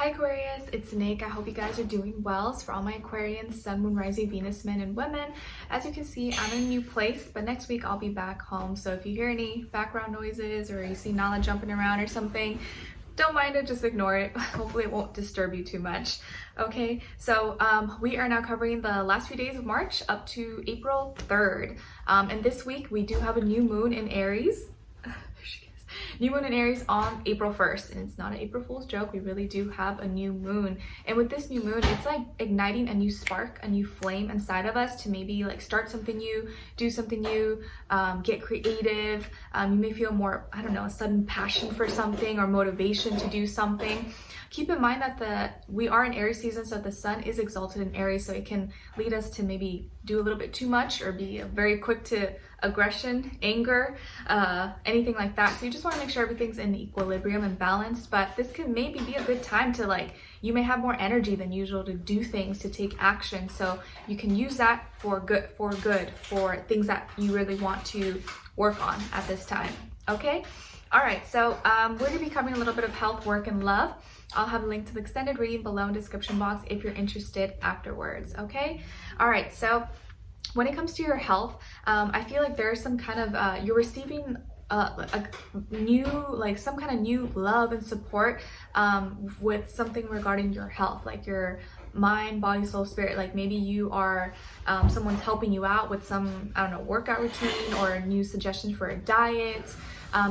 Hi Aquarius, it's Nick. I hope you guys are doing well. So for all my Aquarians, Sun, Moon, Rising, Venus, men, and women, as you can see, I'm in a new place, but next week I'll be back home. So if you hear any background noises or you see Nala jumping around or something, don't mind it, just ignore it. Hopefully it won't disturb you too much. Okay, so we are now covering the last few days of March up to April 3rd. And this week we do have a new moon in Aries. New moon in Aries on April 1st, and it's not an April Fool's joke. We really do have a new moon, and with this new moon, it's like igniting a new spark, a new flame inside of us to maybe like start something new, do something new, get creative. You may feel more, I don't know, a sudden passion for something or motivation to do something. Keep in mind that we are in Aries season, so the sun is exalted in Aries, so it can lead us to maybe do a little bit too much or be very quick to aggression, anger, anything like that. So you just want to make sure everything's in equilibrium and balanced, but this can maybe be a good time to you may have more energy than usual to do things, to take action. So you can use that for for things that you really want to work on at this time. Okay? All right, so we're going to be covering a little bit of health, work, and love. I'll have a link to the extended reading below in the description box if you're interested afterwards, okay? All right, so when it comes to your health, I feel like there's some kind of, you're receiving a new, some kind of new love and support with something regarding your health, like your mind, body, soul, spirit. Like maybe you are, someone's helping you out with some, I don't know, workout routine or a new suggestion for a diet.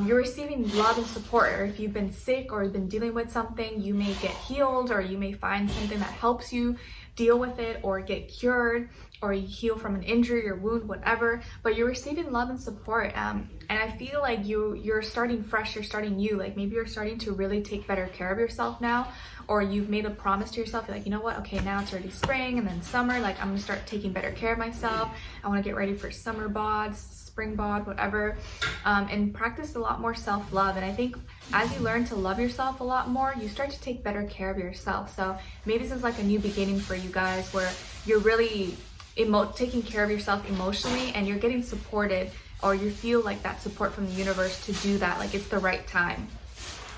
You're receiving love and support, or if you've been sick or been dealing with something, you may get healed, or you may find something that helps you deal with it or get cured, or you heal from an injury or wound, whatever, but you're receiving love and support. And I feel like you're starting fresh, you're starting new. Like maybe you're starting to really take better care of yourself now, or you've made a promise to yourself, you're like, you know what, okay, now it's already spring and then summer, like I'm gonna start taking better care of myself. I wanna get ready for summer bods, spring bod, whatever, and practice a lot more self-love. And I think as you learn to love yourself a lot more, you start to take better care of yourself. So maybe this is like a new beginning for you guys where you're really taking care of yourself emotionally and you're getting supported, or you feel like that support from the universe to do that. Like it's the right time.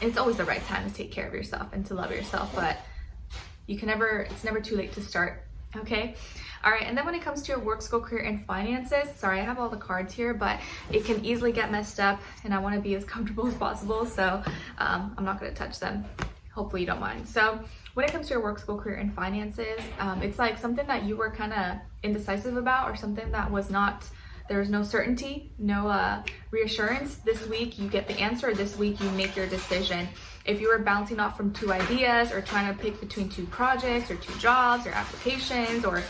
And it's always the right time to take care of yourself and to love yourself, but it's never too late to start. Okay. All right. And then when it comes to your work, school, career, and finances, sorry, I have all the cards here, but it can easily get messed up and I want to be as comfortable as possible. So I'm not going to touch them. Hopefully you don't mind. So when it comes to your work, school, career, and finances, it's like something that you were kind of indecisive about, or something that was not, there was no certainty, no reassurance. This week you get the answer. This week you make your decision. If you were bouncing off from two ideas or trying to pick between two projects or two jobs or applications, or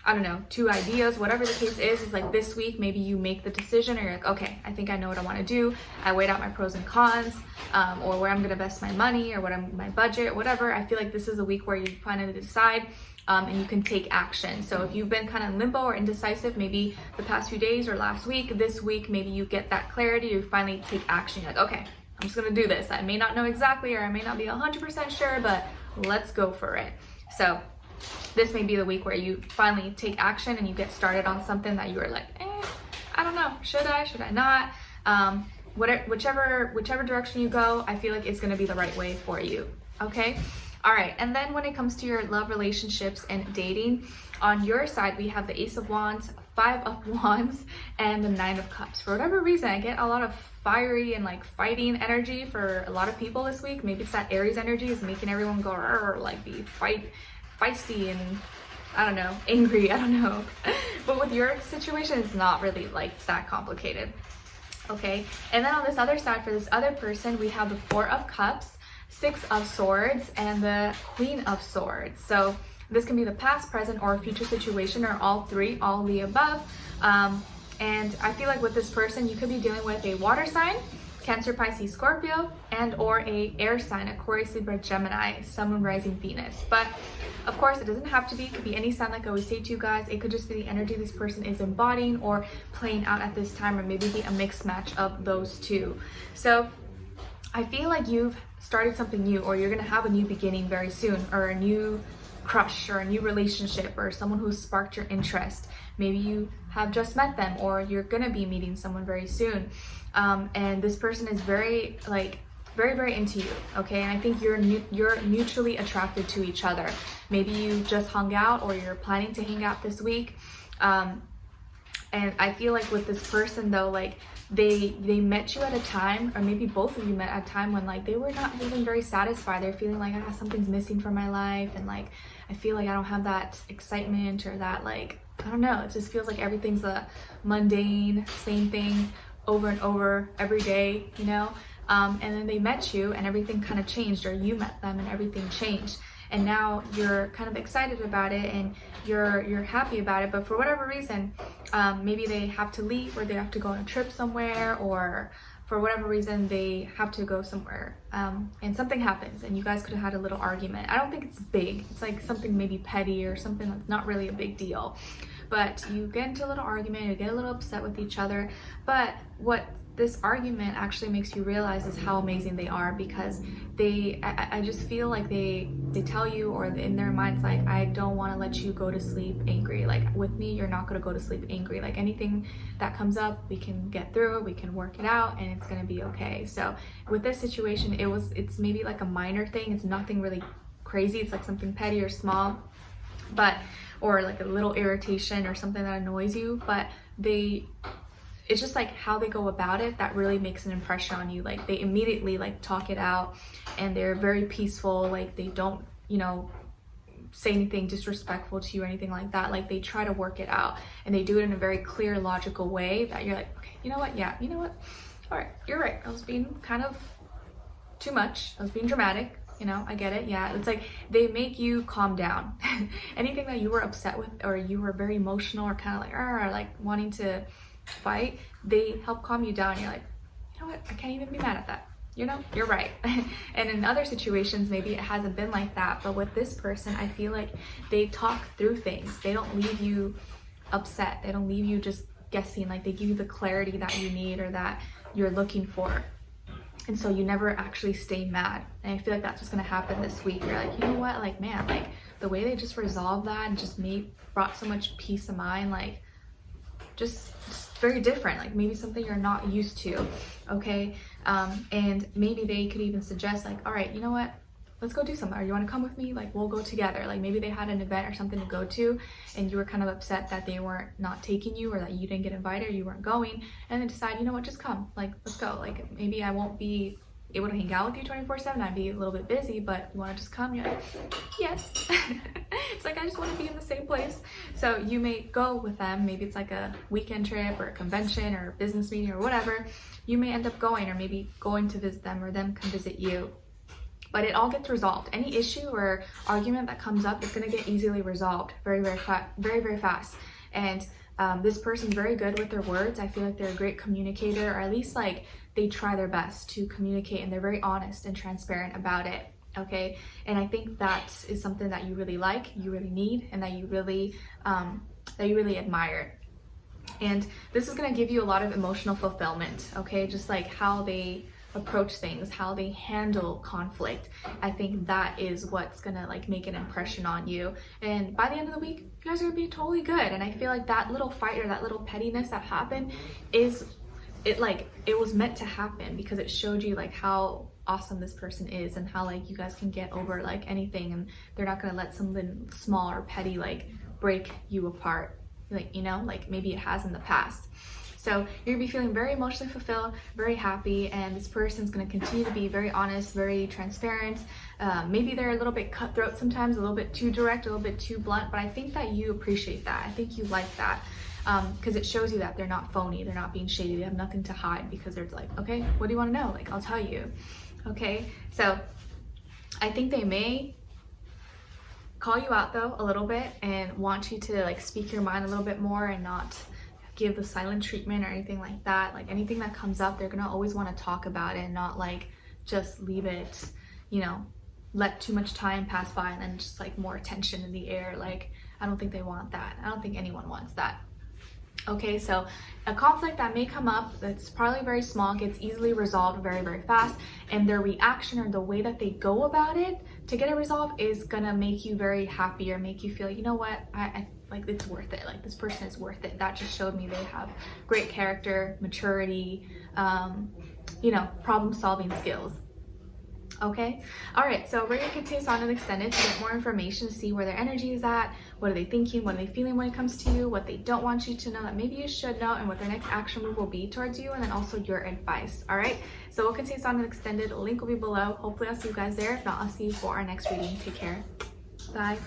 I don't know, two ideas, whatever the case is like this week, maybe you make the decision, or you're like, okay, I think I know what I want to do. I weighed out my pros and cons, or where I'm going to invest my money, or my budget, whatever. I feel like this is a week where you finally decide, and you can take action. So if you've been kind of limbo or indecisive, maybe the past few days or last week, this week, maybe you get that clarity, you finally take action. You're like, okay, I'm just going to do this. I may not know exactly, or I may not be 100% sure, but let's go for it. So this may be the week where you finally take action and you get started on something that you were like, I don't know, should I not? Whichever direction you go, I feel like it's going to be the right way for you. Okay. All right. And then when it comes to your love, relationships, and dating, on your side, we have the Ace of Wands, Five of Wands, and the Nine of Cups. For whatever reason, I get a lot of fiery and fighting energy for a lot of people this week. Maybe it's that Aries energy is making everyone go, be feisty and I don't know, angry, I don't know. But with your situation, it's not really that complicated. Okay. And then on this other side, for this other person, we have the Four of Cups, Six of Swords, and the Queen of Swords. So this can be the past, present, or future situation, or all three, all of the above. And I feel like with this person, you could be dealing with a water sign, Cancer, Pisces, Scorpio, and or a air sign, Aquarius, Libra, Gemini, Sun, Moon, Rising, Venus. But of course, it doesn't have to be. It could be any sign, like I always say to you guys. It could just be the energy this person is embodying or playing out at this time, or maybe be a mixed match of those two. So I feel like you've started something new, or you're gonna have a new beginning very soon, or a new crush, or a new relationship, or someone who sparked your interest. Maybe you have just met them, or you're gonna be meeting someone very soon. And this person is very very, very into you, okay? And I think you're mutually attracted to each other. Maybe you just hung out, or you're planning to hang out this week. And I feel like with this person though, like they met you at a time, or maybe both of you met at a time when like they were not feeling very satisfied. They're feeling like, ah, something's missing from my life, and like I feel like I don't have that excitement, or that, like, I don't know, it just feels like everything's a mundane, same thing over and over every day, you know? And then they met you and everything kind of changed, or you met them and everything changed. And now you're kind of excited about it, and you're happy about it, but for whatever reason, maybe they have to leave, or they have to go on a trip somewhere, or for whatever reason they have to go somewhere, and something happens, and you guys could have had a little argument. I don't think it's big, it's like something maybe petty or something that's not really a big deal, but you get into a little argument, you get a little upset with each other. But what this argument actually makes you realize is how amazing they are, because I just feel like they tell you, or in their minds, like, I don't want to let you go to sleep angry. Like, with me, you're not going to go to sleep angry. Like, anything that comes up, we can get through it, we can work it out, and it's going to be okay. So with this situation, it's maybe like a minor thing. It's nothing really crazy. It's like something petty or small, but, or like a little irritation or something that annoys you, but it's just like how they go about it that really makes an impression on you. Like, they immediately like talk it out, and they're very peaceful. Like, they don't, you know, say anything disrespectful to you or anything like that. Like, they try to work it out, and they do it in a very clear, logical way that you're like, okay, you know what? Yeah, you know what? All right, you're right. I was being kind of too much. I was being dramatic. You know, I get it. Yeah, it's like they make you calm down. Anything that you were upset with, or you were very emotional, or kind of like wanting to fight, they help calm you down. You're like, you know what, I can't even be mad at that, you know, you're right. And in other situations, maybe it hasn't been like that, but with this person, I feel like they talk through things. They don't leave you upset, they don't leave you just guessing. Like, they give you the clarity that you need, or that you're looking for, and so you never actually stay mad. And I feel like that's what's going to happen this week. You're like, you know what, like, man, like the way they just resolved that and just brought so much peace of mind, like just very different, like maybe something you're not used to, okay? And maybe they could even suggest, like, all right, you know what, let's go do something, or you want to come with me, like we'll go together. Like, maybe they had an event or something to go to, and you were kind of upset that they weren't not taking you, or that you didn't get invited, or you weren't going, and then decide, you know what, just come, like let's go. Like, maybe I won't be able to hang out with you 24/7, I'd be a little bit busy, but you want to just come? You're like, yes. It's like, I just want to be in the same place. So you may go with them. Maybe it's like a weekend trip, or a convention, or a business meeting, or whatever. You may end up going, or maybe going to visit them, or them come visit you. But it all gets resolved. Any issue or argument that comes up is going to get easily resolved very, very fast. And this person's very good with their words. I feel like they're a great communicator, or at least like they try their best to communicate, and they're very honest and transparent about it, okay? And I think that is something that you really like, you really need, and that you really admire. And this is going to give you a lot of emotional fulfillment, okay? Just like how they approach things, how they handle conflict. I think that is what's gonna like make an impression on you. And by the end of the week, you guys are gonna be totally good. And I feel like that little fight, or that little pettiness that happened, it was meant to happen, because it showed you like how awesome this person is, and how like you guys can get over like anything, and they're not gonna let something small or petty like break you apart, like, you know, like maybe it has in the past. So you're gonna be feeling very emotionally fulfilled, very happy, and this person's gonna continue to be very honest, very transparent. Maybe they're a little bit cutthroat sometimes, a little bit too direct, a little bit too blunt, but I think that you appreciate that. I think you like that, because it shows you that they're not phony, they're not being shady, they have nothing to hide, because they're like, okay, what do you wanna know? Like, I'll tell you, okay? So I think they may call you out though a little bit, and want you to like speak your mind a little bit more, and not give the silent treatment or anything like that. Like, anything that comes up, they're gonna always want to talk about it, and not like just leave it, you know, let too much time pass by and then just like more tension in the air. Like, I don't think they want that. I don't think anyone wants that. Okay, so a conflict that may come up that's probably very small gets easily resolved very fast, and their reaction, or the way that they go about it to get it resolved, is gonna make you very happy, or make you feel, you know what, I like, it's worth it. Like, this person is worth it. That just showed me they have great character, maturity, you know, problem-solving skills. Okay, all right, so we're gonna continue on and extended to get more information, to see where their energy is at, what are they thinking, what are they feeling when it comes to you, what they don't want you to know that maybe you should know, and what their next action move will be towards you, and then also your advice. All right, so we'll continue on and extended. Link will be below. Hopefully I'll see you guys there. If not, I'll see you for our next reading. Take care. Bye.